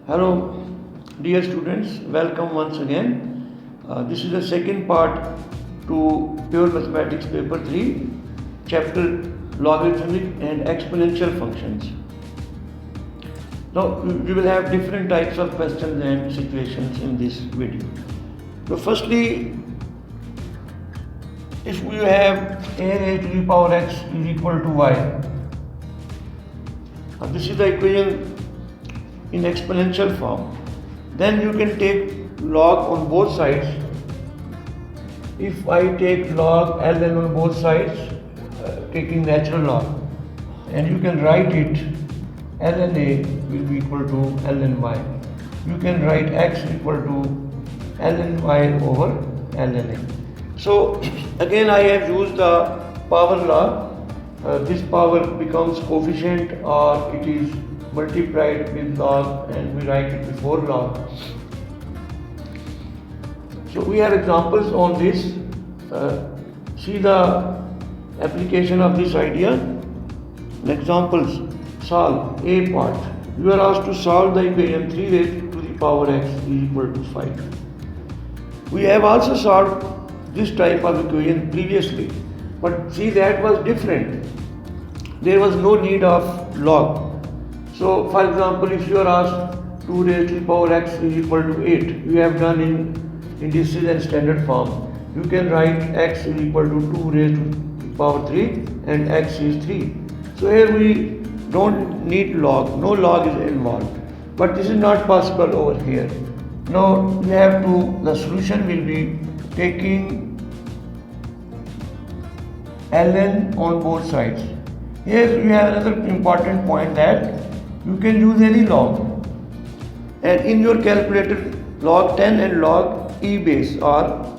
Hello, dear students, welcome once again. This is the second part to Pure Mathematics Paper 3, chapter Logarithmic and Exponential Functions. Now, we will have different types of questions and situations in this video. So, firstly, if we have a raised to the power x is equal to y, this is the equation in exponential form, then you can take log on both sides. If I take log ln on both sides, taking natural log, and you can write it ln a will be equal to ln y. You can write x equal to ln y over ln a. So again I have used the power law. This power becomes coefficient or it is multiplied with log and we write it before log. So we have examples on this. See the application of this idea. Examples: solve a part. You are asked to solve the equation 3 raised to the power x is equal to 5. We have also solved this type of equation previously, but see that was different. There was no need of log. So for example, if you are asked 2 raised to the power x is equal to 8, you have done in indices and standard form. You can write x is equal to 2 raised to the power 3 and x is 3. So here we don't need log, no log is involved. But this is not possible over here. Now we have to, the solution will be taking ln on both sides. Here we have another important point that you can use any log, and in your calculator log 10 and log e base are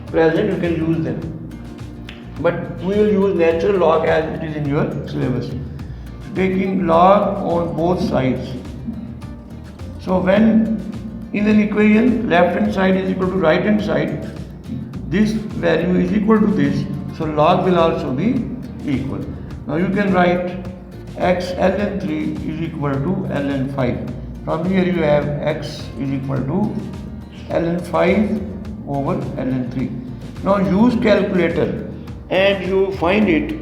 present, you can use them, but we will use natural log as it is in your syllabus. Taking log on both sides. So when in an equation left hand side is equal to right hand side, this value is equal to this, so log will also be equal. Now you can write x ln 3 is equal to ln 5. From here you have x is equal to ln 5 over ln 3. Now use calculator and you find it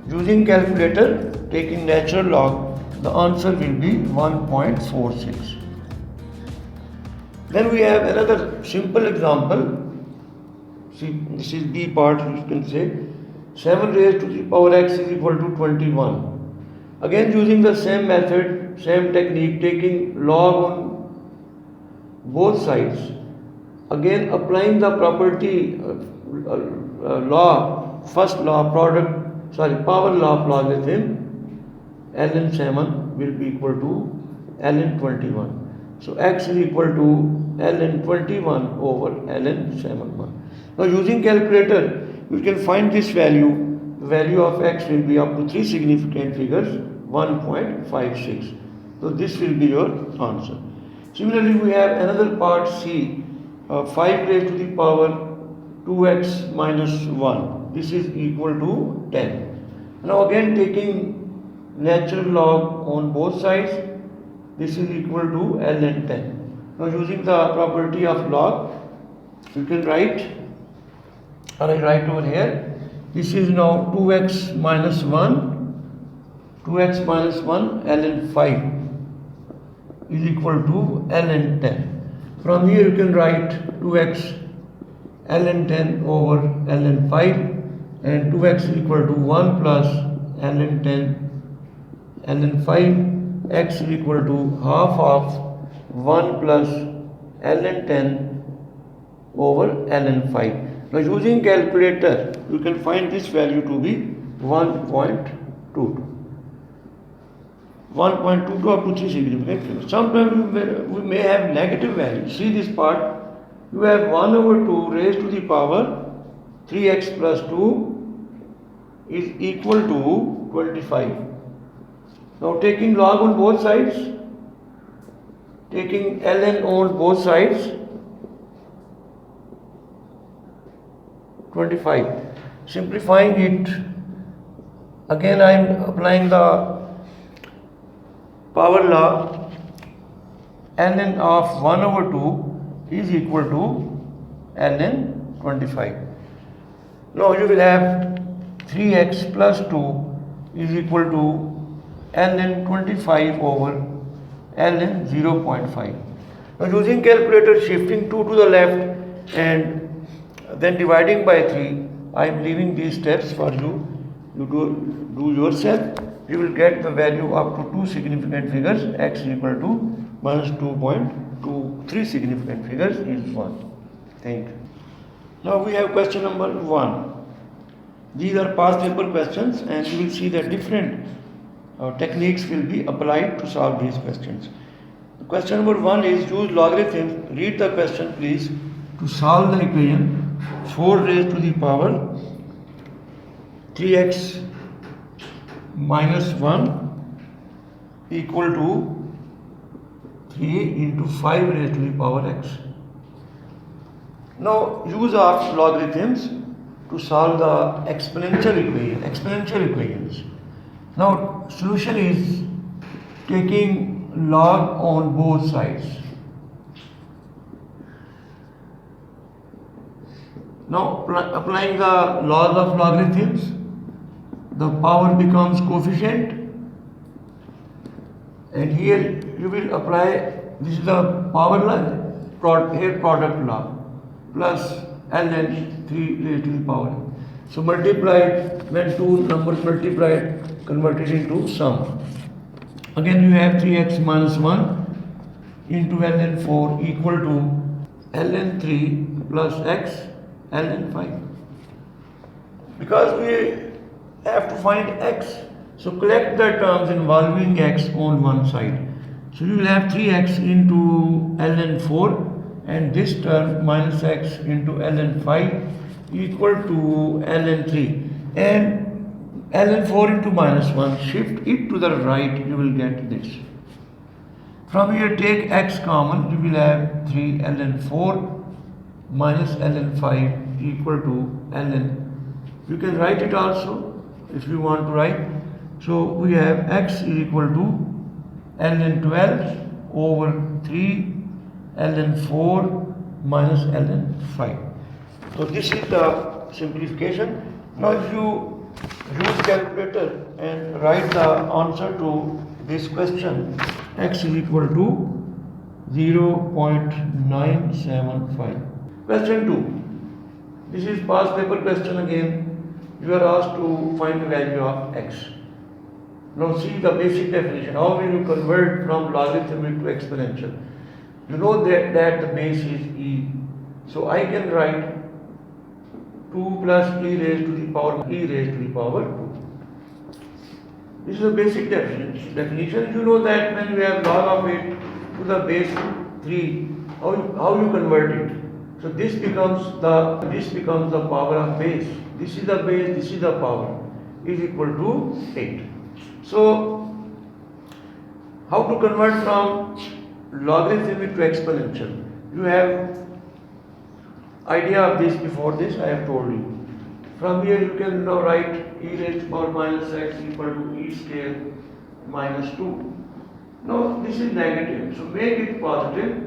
using calculator taking natural log, the answer will be 1.46. Then we have another simple example. See, this is B part, you can say 7 raised to the power x is equal to 21. Again using the same method, same technique, taking log on both sides. Again applying the property law, first law power law of logarithm, ln 7 will be equal to ln 21. So x is equal to ln 21 over ln 7. Now using calculator you can find this value. The value of x will be up to 3 significant figures, 1.56. So this will be your answer. Similarly we have another part C, 5 raised to the power 2x minus 1. This is equal to 10. Now again taking natural log on both sides, this is equal to ln 10. Now using the property of log, you can write, or I write over here, this is now 2x minus 1 ln 5 is equal to ln 10. From here you can write 2x ln 10 over ln 5 and 2x is equal to 1 plus ln 10 ln 5, x is equal to half of 1 plus ln 10 over ln 5. Now using calculator you can find this value to be 1.22. 1.22 up to 3 significant figures. Sometimes we may have negative values. See this part, you have 1 over 2 raised to the power 3x plus 2 is equal to 25. Now taking log on both sides, taking ln on both sides, 25. Simplifying it, again I am applying the power law, ln of 1 over 2 is equal to ln 25. Now you will have 3x plus 2 is equal to ln 25 over ln 0.5. Now using calculator, shifting 2 to the left and then dividing by 3, I am leaving these steps for you. You do yourself. You will get the value up to 2 significant figures. X is equal to minus 2.2. 3 significant figures is 1. Thank you. Now we have question number 1. These are past paper questions and you will see that different techniques will be applied to solve these questions. Question number 1 is use logarithms. Read the question please. To solve the equation 4 raised to the power 3x minus 1 equal to 3 into 5 raised to the power x. Now use of logarithms to solve the exponential equations. Now solution is taking log on both sides. Now applying the laws of logarithms, the power becomes coefficient, and here you will apply, this is the power law, here product law, plus ln 3 raised to the power. So multiplied, when two numbers multiplied, converted into sum. Again you have 3x minus 1 into ln 4 equal to ln 3 plus x ln 5. Because we have to find x, so collect the terms involving x on one side. So you will have 3x into ln 4 and this term minus x into ln 5 equal to ln 3, and ln 4 into minus 1, shift it to the right, you will get this. From here take x common, you will have 3 ln 4 minus ln 5 equal to ln. You can write it also if you want to write. So we have x is equal to ln 12 over 3 ln 4 minus ln 5. So this is the simplification. Now if you use calculator and write the answer to this question, x is equal to 0.975. Question 2. This is past paper question again. You are asked to find the value of x. Now see the basic definition. How will you convert from logarithmic to exponential? You know that the base is e. So I can write 2 plus e raised to the power 2. This is a basic definition. You know that when you have log of it to the base 3, how you convert it? So this becomes the power of base. This is the base, this is the power, is equal to 8. So how to convert from logarithmic to exponential? You have idea of this before this, I have told you. From here you can now write e raised to power minus x equal to e square minus 2. Now this is negative, so make it positive.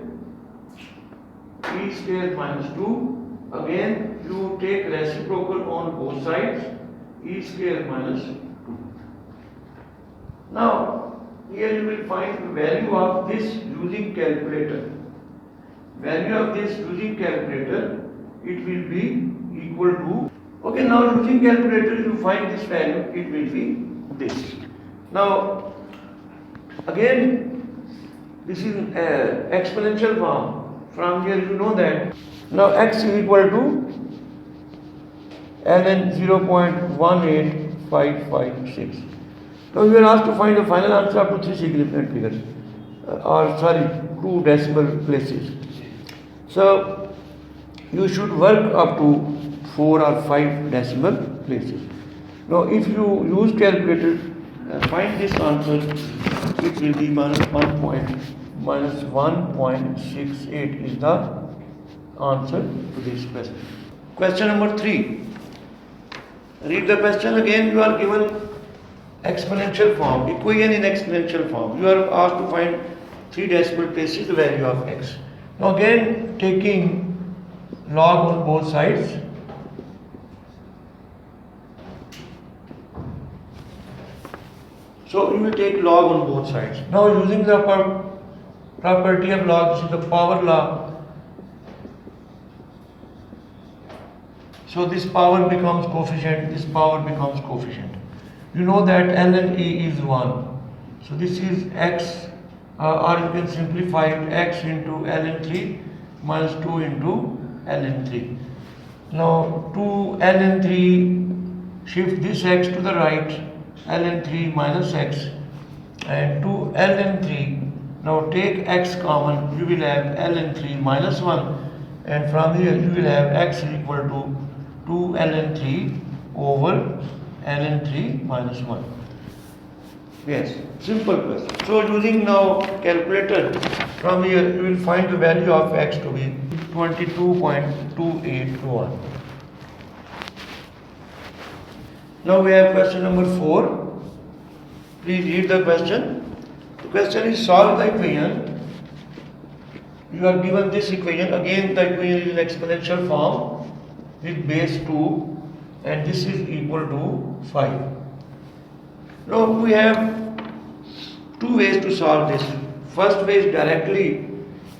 E square minus 2. Again you take reciprocal on both sides, e square minus 2. Now here you will find the value of this using calculator. Value of this using calculator, it will be equal to, okay, now using calculator you find this value, it will be this. Now again this is exponential form. From here you know that. Now x is equal to ln 0.18556. Now we are asked to find the final answer up to 3 significant figures, 2 decimal places. So you should work up to 4 or 5 decimal places. Now if you use calculator, find this answer, it will be minus 1.68 is the answer to this question. Question number 3. Read the question again. You are given exponential form, equation in exponential form. You are asked to find 3 decimal places the value of x. Now again taking log on both sides. So you will take log on both sides. Now using the property of log, this is the power law. So this power becomes coefficient, this power becomes coefficient. You know that ln E is 1. So this is x, or you can simplify it, x into ln 3 minus 2 into ln 3. Now to ln 3, shift this x to the right, ln 3 minus x, and to ln 3, now take x common, you will have ln 3 minus 1, and from here you will have x is equal to 2 ln 3 over ln 3 minus 1. Yes, simple question. So using now calculator, from here you will find the value of x to be 22.281. Now we have question number 4. Please read the question. The question is solve the equation. You are given this equation. Again the equation is in exponential form with base 2, and this is equal to 5. Now we have 2 ways to solve this. First way is directly,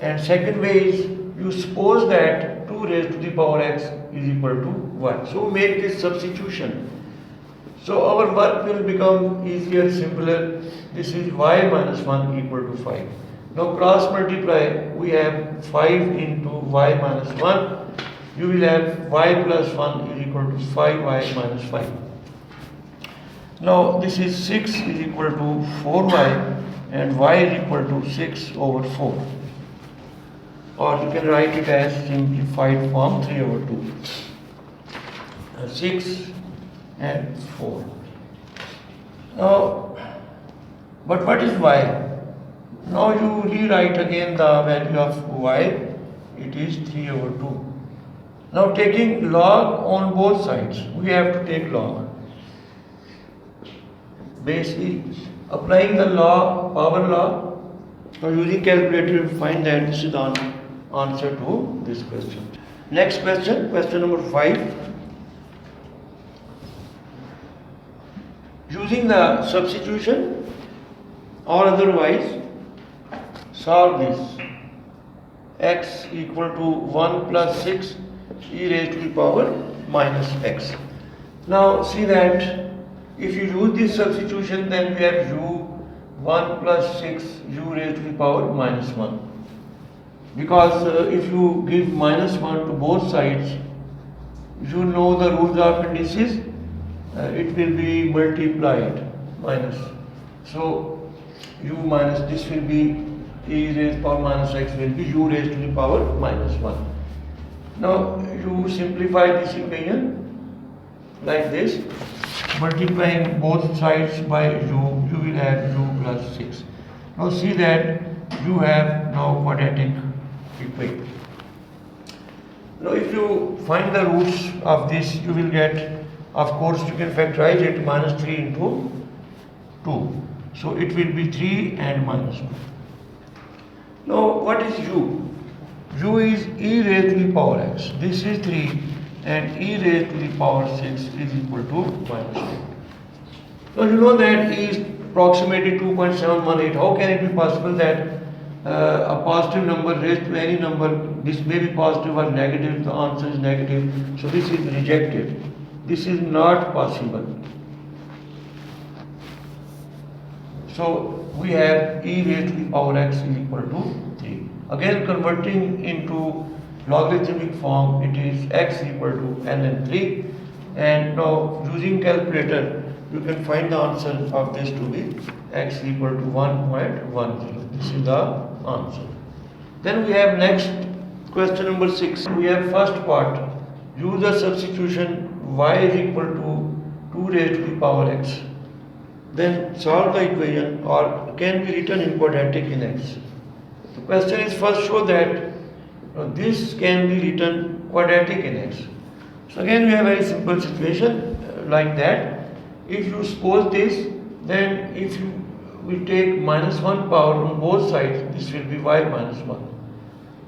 and second way is you suppose that 2 raised to the power x is equal to 1. So make this substitution. So our work will become easier, simpler. This is y minus 1 equal to 5. Now cross multiply, we have 5 into y minus 1. You will have y plus 1 is equal to 5y minus 5. Now this is 6 is equal to 4y, and y is equal to 6 over 4. Or you can write it as simplified form 3 over 2. 6 and 4. Now, but what is y? Now you rewrite again the value of y. It is 3 over 2. Now taking log on both sides, we have to take log. Basically, applying the law, power law, or using calculator, you find that this is the answer to this question. Next question, question number 5. Using the substitution or otherwise, solve this. X equal to 1 plus 6 e raised to the power minus x. Now see that if you use this substitution, then we have u 1 plus 6 u raised to the power minus 1. Because if you give minus 1 to both sides, you know the rules of indices, it will be multiplied minus. So u minus this will be e raised to power minus x will be u raised to the power minus 1. Now you simplify this equation like this, multiplying both sides by u, you will have u plus 6. Now see that you have now quadratic equation. Now if you find the roots of this, you will get, of course you can factorize it, minus 3 into 2. So it will be 3 and minus 1. Now what is u? U is e raised to the power x. This is 3, and e raised to the power 6 is equal to minus 2. Now you know that e is approximately 2.718. How can it be possible that a positive number raised to any number, this may be positive or negative, the answer is negative, so this is rejected. This is not possible. So we have e raised to the power x is equal to 3. Again converting into logarithmic form, it is x equal to ln 3, and now using calculator you can find the answer of this to be x equal to 1.10. This is the answer. Then we have next question number 6. We have first part, use the substitution y is equal to 2 raised to the power x. Then solve the equation, or can be written in quadratic in x. The question is first show that this can be written quadratic in x. So again we have a very simple situation like that. If you suppose this, then if we take minus 1 power on both sides, this will be y minus 1.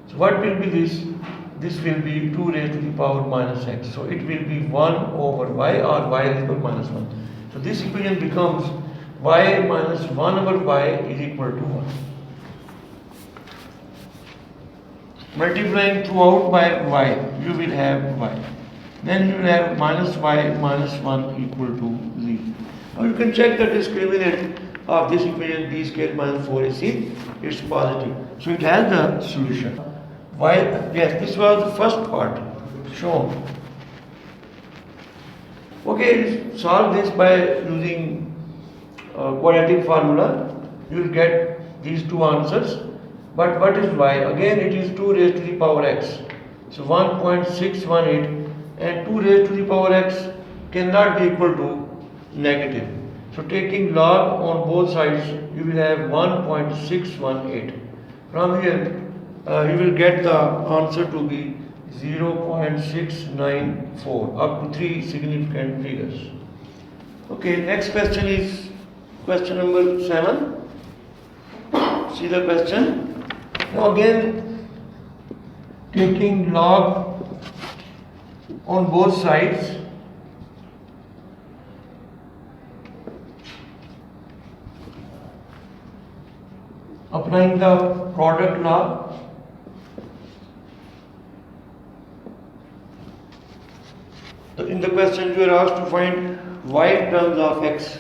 So what will be this? This will be 2 raised to the power minus x. So it will be 1 over y, or y is equal to minus 1. So this equation becomes y minus 1 over y is equal to 1. Multiplying throughout by y, you will have y. Then you will have minus y minus 1 equal to 0. Now you can check the discriminant of this equation, b square minus 4ac, it's positive. So it has the solution. Why? Yes, this was the first part shown. Okay, solve this by using quadratic formula. You will get these two answers. But what is y? Again, it is 2 raised to the power x. So 1.618, and 2 raised to the power x cannot be equal to negative. So taking log on both sides, you will have 1.618. From here, you will get the answer to be 0.694, up to 3 significant figures. Okay, next question is question number 7. See the question. Now again, taking log on both sides, applying the product law, in the question you are asked to find y in terms of x.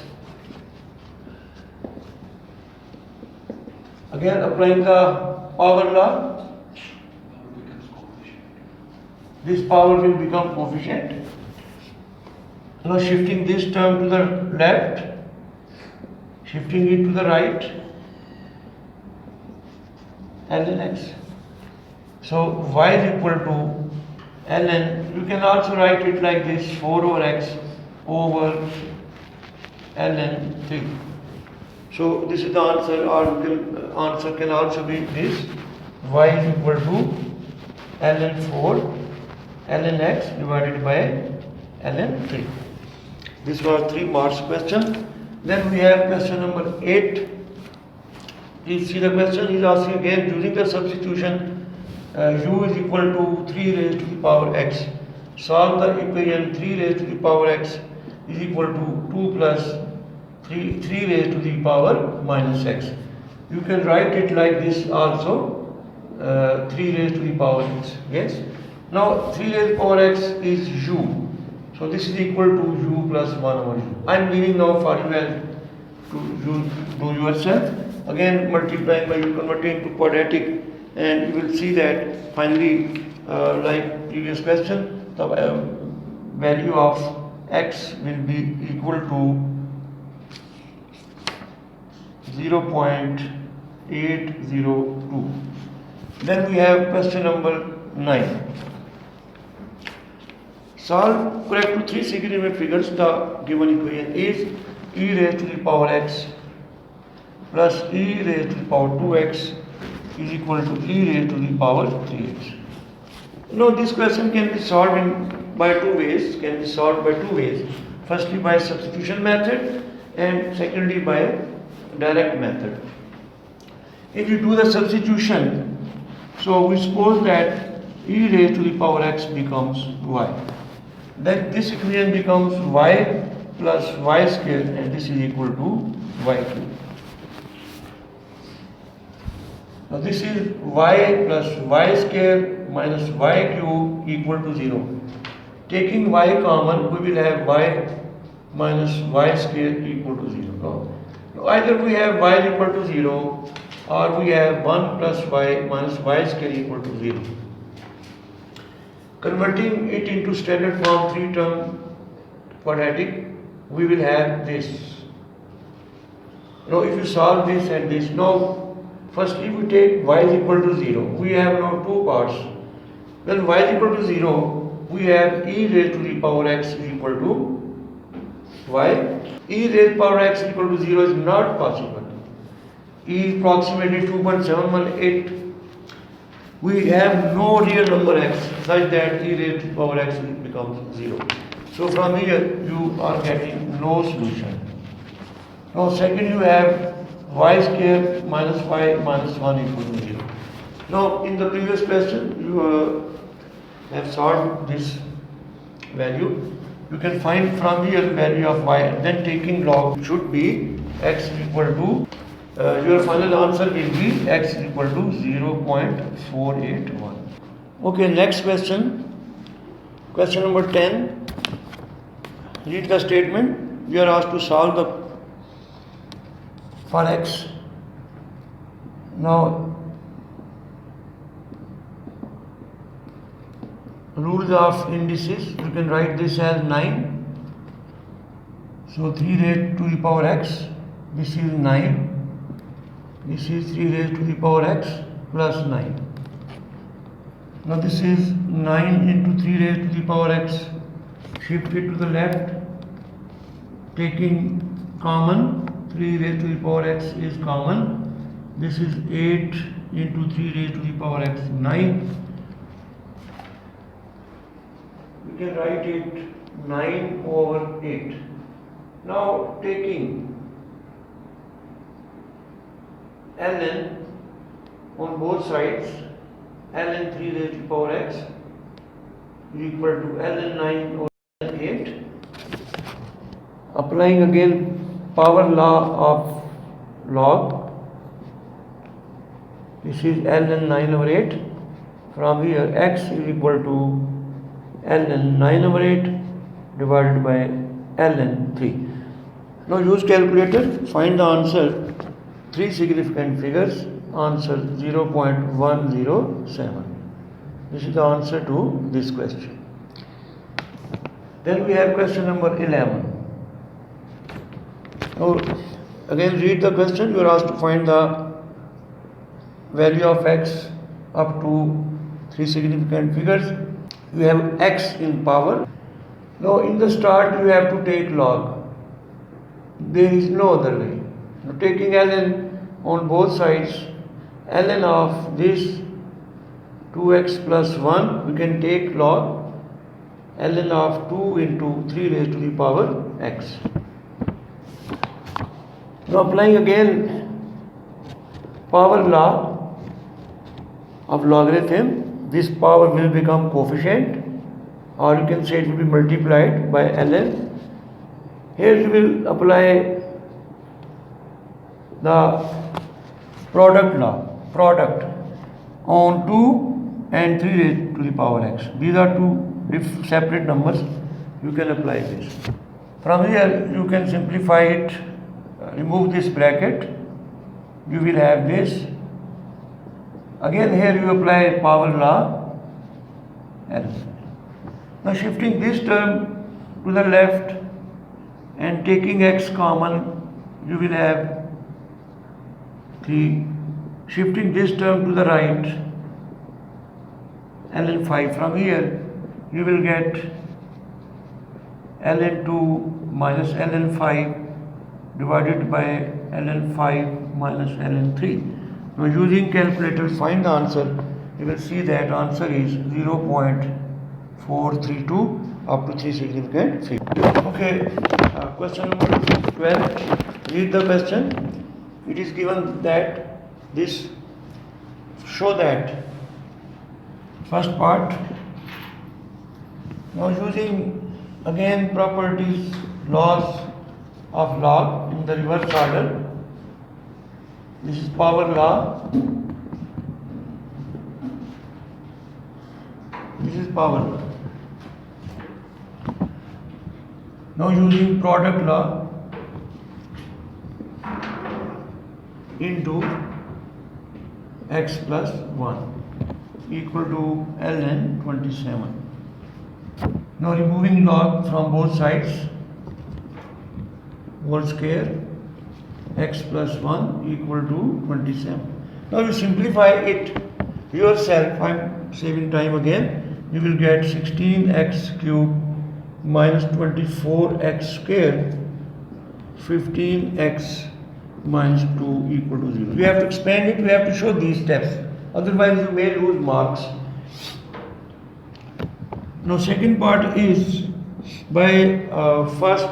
Again, applying the power law, this power will become coefficient. Now shifting this term to the left, shifting it to the right, ln x. So y is equal to ln, you can also write it like this, 4 over x over ln 3. So this is the answer, or the answer can also be this, y is equal to ln 4 ln x divided by ln 3. This was 3 marks question. Then we have question number 8. Please see the question. He is asking again, using the substitution u is equal to 3 raised to the power x. Solve the equation 3 raised to the power x is equal to 2 plus 3 raised to the power minus x. You can write it like this also, 3 raised to the power x. Yes. Now 3 raised to the power x is u. So this is equal to u plus 1 over u. I am leaving now for you and to you do yourself. Again multiplying by u, converting to quadratic, and you will see that finally, like previous question, the value of x will be equal to 0.802. Then we have question number 9. Solve correct to 3 significant figures. The given equation is e raised to the power x plus e raised to the power 2x is equal to e raised to the power 3x. Now this question can be solved by two ways. Firstly by substitution method, and secondly by direct method. If you do the substitution, so we suppose that e raised to the power x becomes y. Then this equation becomes y plus y square, and this is equal to y cube. Now this is y plus y square minus y cube equal to 0. Taking y common, we will have y minus y square equal to 0. Now either we have y equal to 0, or we have 1 plus y minus y square equal to 0. Converting it into standard form 3-term quadratic, we will have this. Now if you solve this and this, now firstly we take y is equal to 0. We have now two parts. When y is equal to 0, we have e raised to the power x is equal to y. E raised power x is equal to 0 is not possible. E is approximately 2.718. We have no real number x such that e raised to power x becomes 0. So from here you are getting no solution. Now second you have y square minus y minus 1 equal to 0. Now in the previous question you have solved this value. You can find from here the value of y, then taking log should be x equal to your final answer will be x equal to 0.481. Okay, next question. Question number 10. Read the statement. We are asked to solve the for x. Now rules of indices, you can write this as 9. So 3 raised to the power x, this is 9. This is 3 raised to the power x plus 9. Now this is 9 into 3 raised to the power x. Shift it to the left, taking common. 3 raised to the power x is common. This is 8 into 3 raised to the power x, 9. We can write it 9 over 8. Now taking ln on both sides, ln 3 raised to the power x is equal to ln 9 over ln 8. Applying again power law of log, this is ln 9 over 8. From here x is equal to ln 9 over 8 divided by ln 3. Now use calculator, find the answer. 3 significant figures, answer 0.107. This is the answer to this question. Then we have question number 11. Now again read the question. You are asked to find the value of x up to 3 significant figures. You have x in power. Now in the start you have to take log. There is no other way. Now taking ln on both sides, ln of this 2x plus 1, we can take log ln of 2 into 3 raised to the power x. Now applying again power law of logarithm, this power will become coefficient, or you can say it will be multiplied by ln. Here you will apply the product law, product on 2 and 3 raised to the power x. These are two separate numbers. You can apply this. From here you can simplify it, remove this bracket, you will have this. Again here you apply power law. Now shifting this term to the left and taking x common, you will have 3. Shifting this term to the right, ln 5. From here you will get ln 2 minus ln 5 divided by ln 5 minus ln 3. Now using calculator find the answer. You will see that answer is 0.432 up to 3 significant figures. Okay, question number 12. Read the question. It is given that this show that first part. Now using again properties, laws of log in the reverse order. This is power law. This is power law. Now using product law into x plus 1 equal to ln 27. Now removing log from both sides, whole square, x plus 1 equal to 27. Now you simplify it yourself. I am saving time again. You will get 16x cube minus 24x square, 15x minus 2 equal to 0. We have to expand it, we have to show these steps, otherwise you may lose marks. Now second part is by first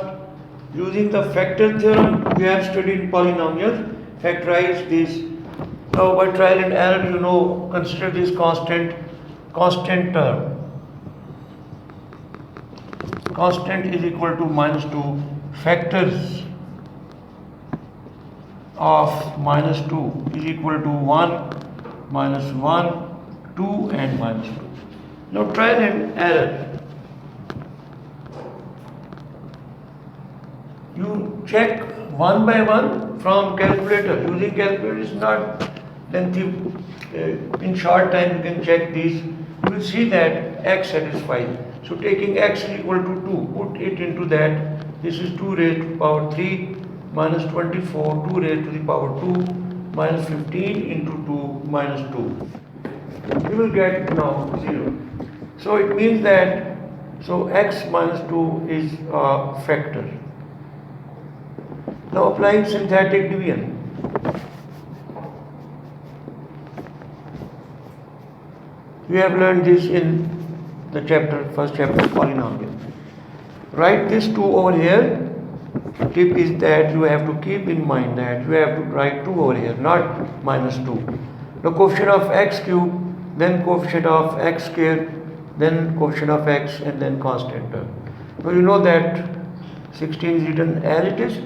Using the factor theorem, we have studied polynomials, factorize this. Now by trial and error, consider this constant term. Constant is equal to minus 2 factors of minus 2 is equal to 1, minus 1, 2 and minus 2. Now trial and error. You check one by one from calculator. Using calculator is not lengthy. In short time you can check these. You will see that x satisfies. So taking x is equal to 2, put it into that. This is 2 raised to the power 3 minus 24, 2 raised to the power 2 minus 15 into 2 minus 2. You will get now 0. So it means that, x minus 2 is a factor. Now applying synthetic division. We have learned this in the first chapter polynomial. Write this 2 over here. Tip is that you have to keep in mind that you have to write 2 over here, not minus 2. The coefficient of x cube, then coefficient of x square, then coefficient of x, and then constant term. So you know that 16 is written as it is.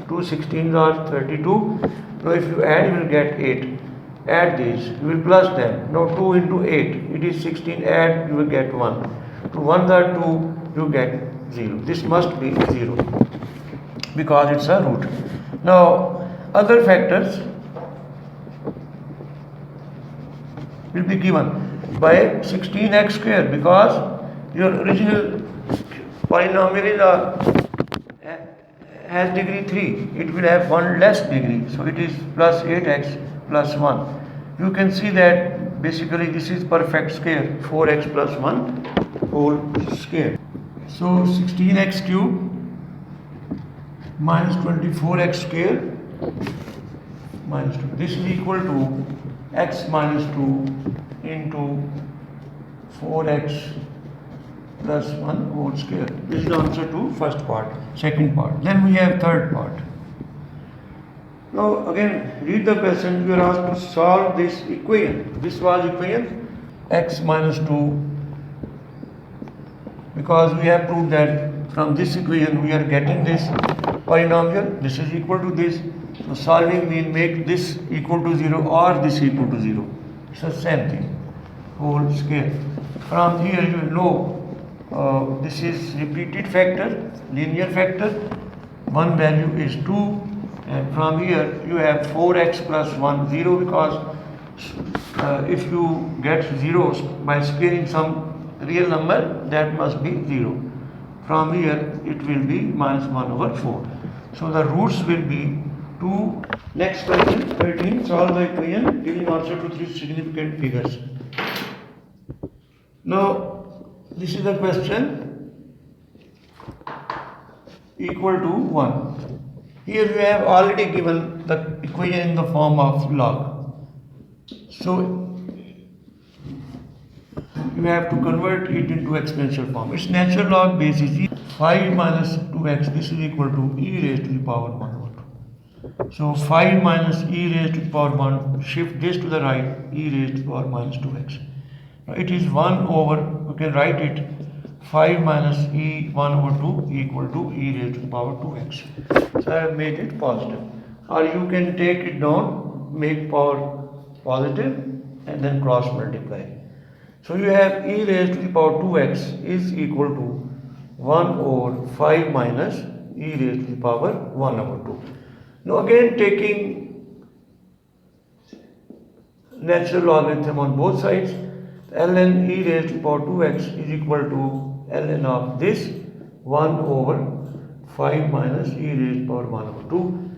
2 16s are 32. Now if you add, you will get 8. Add these, you will plus them. Now 2 into 8, it is 16. Add, you will get 1. 2 1s are 2, you get 0. This must be 0 because it's a root. Now other factors will be given by 16x square because your original polynomial is has degree 3. It will have one less degree. So it is plus 8x plus 1. You can see that basically this is perfect square, 4x plus 1 whole square. So 16x cube minus 24x square minus 2. This is equal to x minus 2 into 4x plus 1 whole square. This is the answer to first part. Second part. Then we have third part. Now again read the question. We are asked to solve this equation. This was equation x minus 2, because we have proved that from this equation we are getting this polynomial. This is equal to this. So solving means make this equal to 0 or this equal to 0. It's the same thing. Whole square. From here you will know this is repeated factor, linear factor. One value is 2, and from here you have 4x plus 1 0, because if you get zeros by squaring some real number, that must be 0. From here it will be minus 1 over 4. So the roots will be 2. Next question 13. Solve the equation giving answer to 3 significant figures. Now this is the question equal to 1. Here we have already given the equation in the form of log. So you have to convert it into exponential form. Its natural log base is 5 minus 2x. This is equal to e raised to the power 1 over 2. So 5 minus e raised to the power 1. Shift this to the right. E raised to the power minus 2x. Now it is 1 over, you can write it 5 minus e 1 over 2 equal to e raised to the power 2x. So I have made it positive. Or you can take it down, make power positive and then cross multiply. So you have e raised to the power 2x is equal to 1 over 5 minus e raised to the power 1 over 2. Now again taking natural logarithm on both sides, ln e raised to the power 2x is equal to ln of this 1 over 5 minus e raised to the power 1 over 2.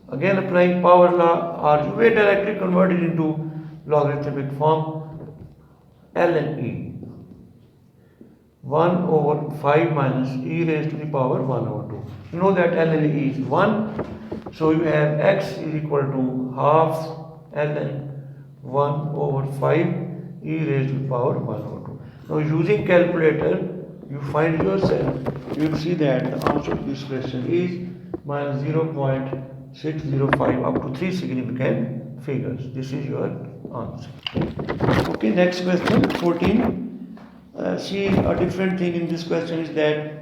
Again applying power law, or you may directly convert it into logarithmic form. Ln e 1 over 5 minus e raised to the power 1 over 2. You know that ln e is 1. So you have x is equal to half ln 1 over 5 e raised to the power 1 over 2. Now using calculator you find yourself, you will see that the answer to this question is minus 0.605 up to 3 significant figures. This is your answer. Okay, next question 14. See, a different thing in this question is that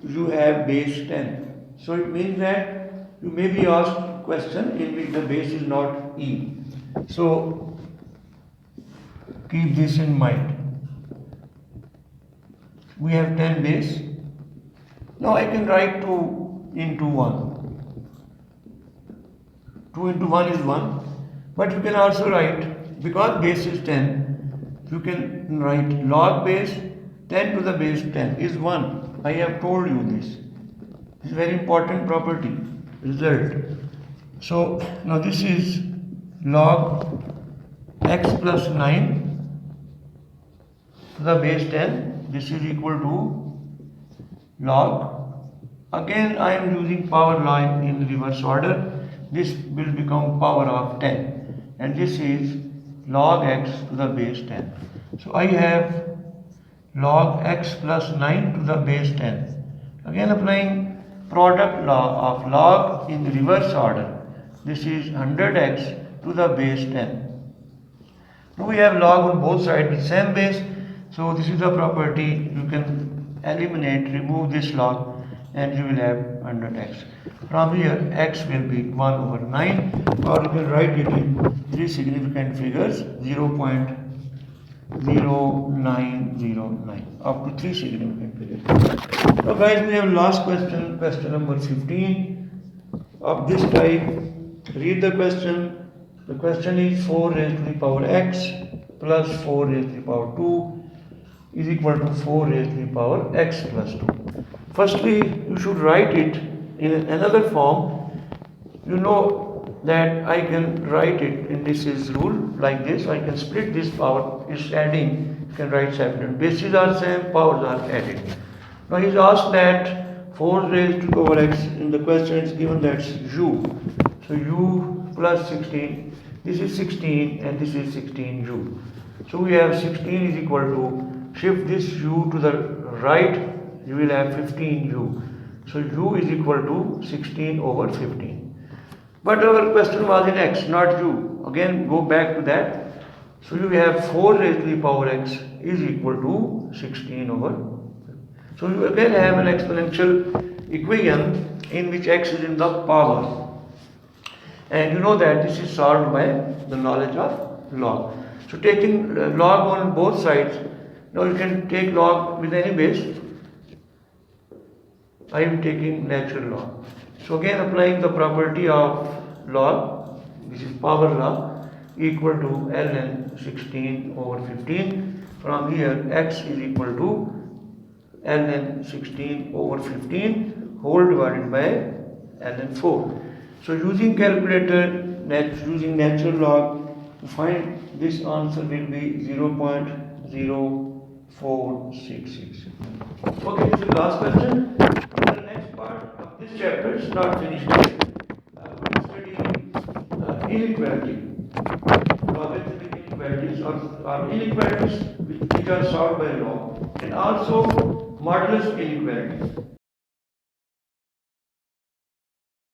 you have base 10. So it means that you may be asked a question in which the base is not E. So keep this in mind. We have 10 base. Now I can write 2 into 1. 2 into 1 is 1. But you can also write, because base is 10, you can write log base 10 to the base 10 is 1. I have told you this. This is very important property, result. So now this is log x plus 9 to the base 10. This is equal to log. Again I am using power law in reverse order. This will become power of 10. And this is log x to the base 10. So I have log x plus 9 to the base 10. Again applying product law of log in reverse order. This is 100x to the base 10. Now we have log on both sides with same base. So this is a property you can eliminate, remove this log, and you will have 100x. From here x will be 1 over 9, or you can write it in 3 significant figures 0.0909 up to 3 significant figures. Now guys, we have last question, question number 15 of this type. Read the question. The question is 4 raised to the power x plus 4 raised to the power 2 is equal to 4 raised to the power x plus 2. Firstly, you should write it in another form. You know that I can write it in this is rule like this. I can split this power, is adding, you can write separate. Bases are same, powers are added. Now he is asked that 4 raised to the power x, in the question is given that's u. So u plus 16, this is 16 and this is 16u. So we have 16 is equal to, shift this u to the right, you will have 15u. So u is equal to 16 over 15. But our question was in x, not u. Again, go back to that. So you have 4 raised to the power x is equal to 16 over. So you again have an exponential equation in which x is in the power. And you know that this is solved by the knowledge of log. So taking log on both sides, now you can take log with any base. I am taking natural log. So again applying the property of log, this is power law, equal to ln 16 over 15. From here x is equal to ln 16 over 15 whole divided by ln 4. So using calculator, using natural log, to find this answer will be 0.0466. Okay, this is the last question. The next part of this chapter is not finished yet. We will study inequality. Logarithmic inequalities or inequalities which are solved by law, and also modulus inequalities.